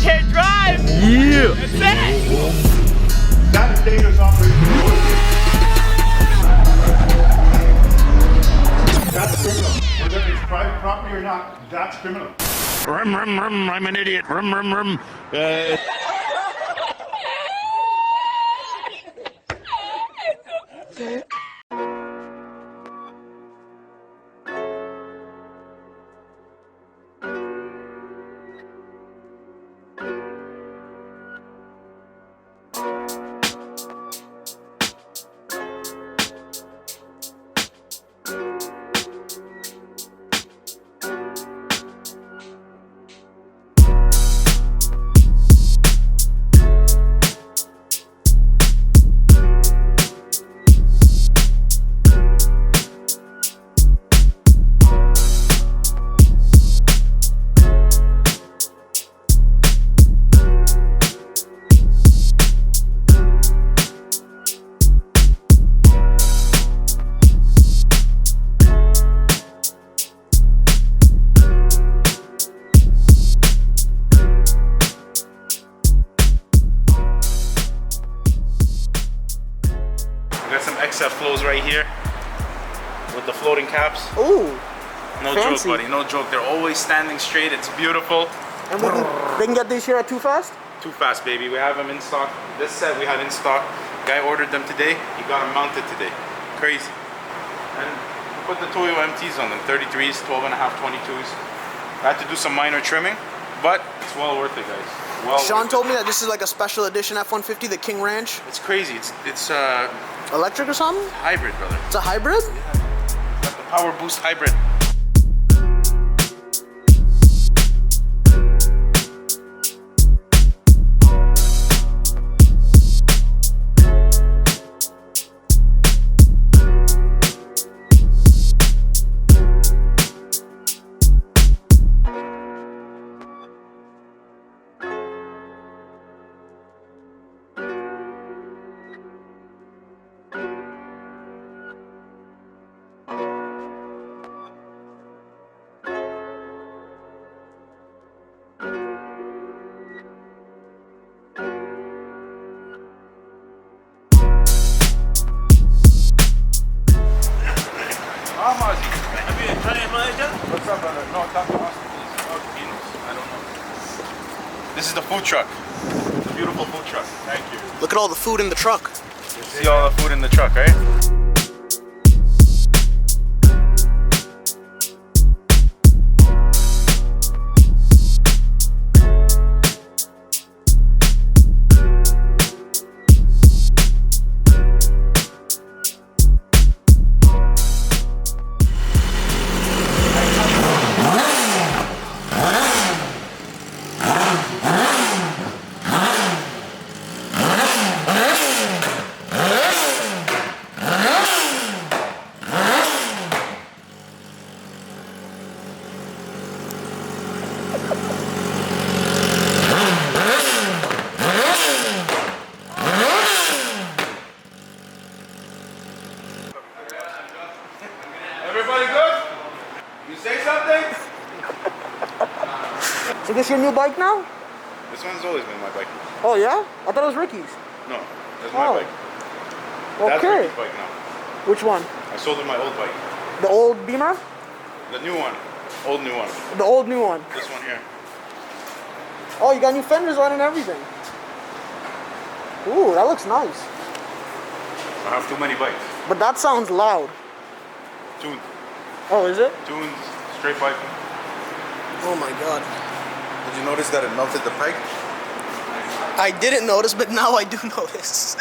can't drive. Yeah. That's it. That is dangerous operation. That's criminal. Whether it's private property or not, that's criminal. Rum, rum, rum, I'm an idiot. Rum, rum, rum. Got some XF flows right here with the floating caps. Ooh. No fancy. joke, buddy. No joke. They're always standing straight. It's beautiful. And they can get these here at TooFast? TooFast, baby. We have them in stock. This set we have in stock. Guy ordered them today. He got them mounted today. Crazy. And put the Toyo MTs on them. 33s, 12.5, 22s. I had to do some minor trimming, but it's well worth it, guys. Well Sean worth told me that this is like a special edition F-150, the King Ranch. It's crazy. It's Electric or something? hybrid, brother. It's a hybrid? It's got the power boost hybrid. What's up, brother? No, talk to Austin, please. Oh, Venus. I don't know. This is the food truck. It's a beautiful food truck. Thank you. Look at all the food in the truck. You see all the food in the truck, right? Everybody good? You say something? So this your new bike now? This one's always been my bike. Oh yeah? I thought it was Ricky's. No, that's my Oh. bike. That's Okay. Ricky's bike now. Which one? I sold him my old bike. The old Beamer? The new one. Old new one. The old new one. This one here. Oh, you got new fenders on and everything. Ooh, that looks nice. I have too many bikes. But that sounds loud. Tuned. Oh, is it? Tuned. Straight bike. Oh my god. Did you notice that it melted the pike? I didn't notice, but now I do notice.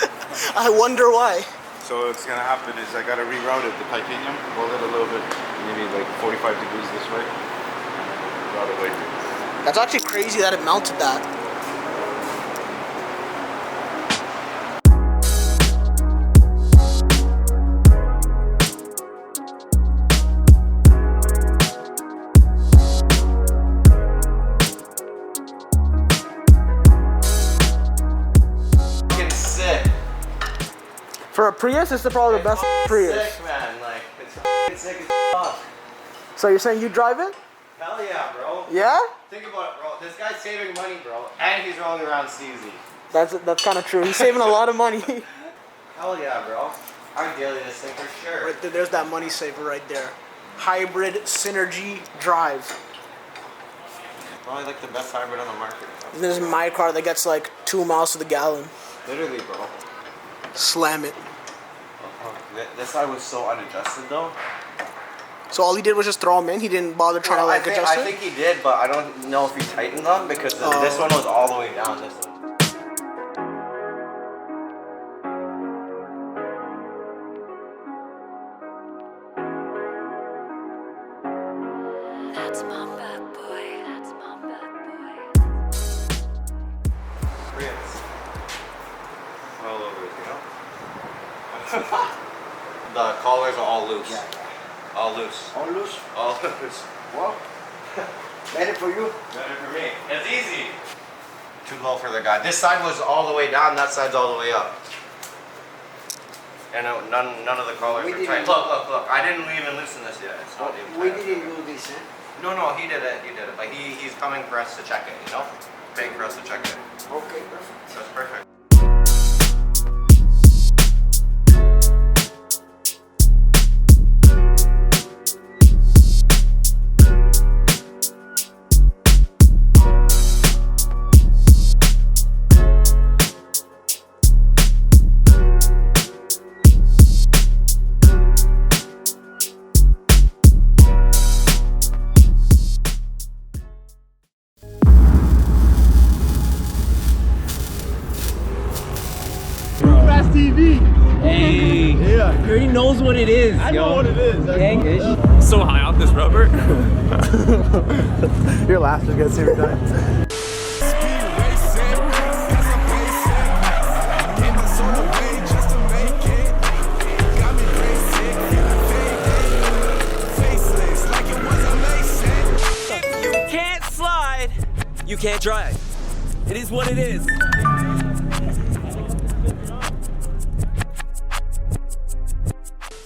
I wonder why. So what's gonna happen is I gotta reroute it, the titanium, roll it a little bit, maybe like 45 degrees this way, and route away. That's actually crazy that it melted that. For a Prius, this is probably the best Prius. Sick, man. Like, it's sick as fuck. So you're saying you drive it? Hell yeah, bro. Yeah? Think about it, bro. This guy's saving money, bro, and he's rolling around CZ. That's kind of true. He's saving a lot of money. Hell yeah, bro. I'd daily this thing for sure. Right there, there's that money saver right there. Hybrid Synergy Drive. Probably like the best hybrid on the market. This is my car that gets like 2 miles to the gallon. Literally, bro. Slam it. This side was so unadjusted though. So all he did was just throw them in? He didn't bother trying to like adjust I it? think he did, but I don't know if he tightened them because this one was all the way down. This one. That's my bad boy. That's my bad boy. Prints. All over it, you know? The collars are all loose. Yeah. All loose. All loose? All loose. Well, better for you. Better for me. It's easy. Too low for the guy. This side was all the way down, that side's all the way up. And none of the collars We are didn't- tight. Look. I didn't even loosen this yet. It's not even We tight. didn't do this, eh? No, he did it. But he's coming for us to check it, you know? Paying for us to check it. Okay, perfect. That's perfect. TooFast TV. Hey, Yeah. he already knows what it is. I know what it is. Gang-ish. So high off this rubber. Your laughter gets every time. You can't slide. You can't drive. It is what it is.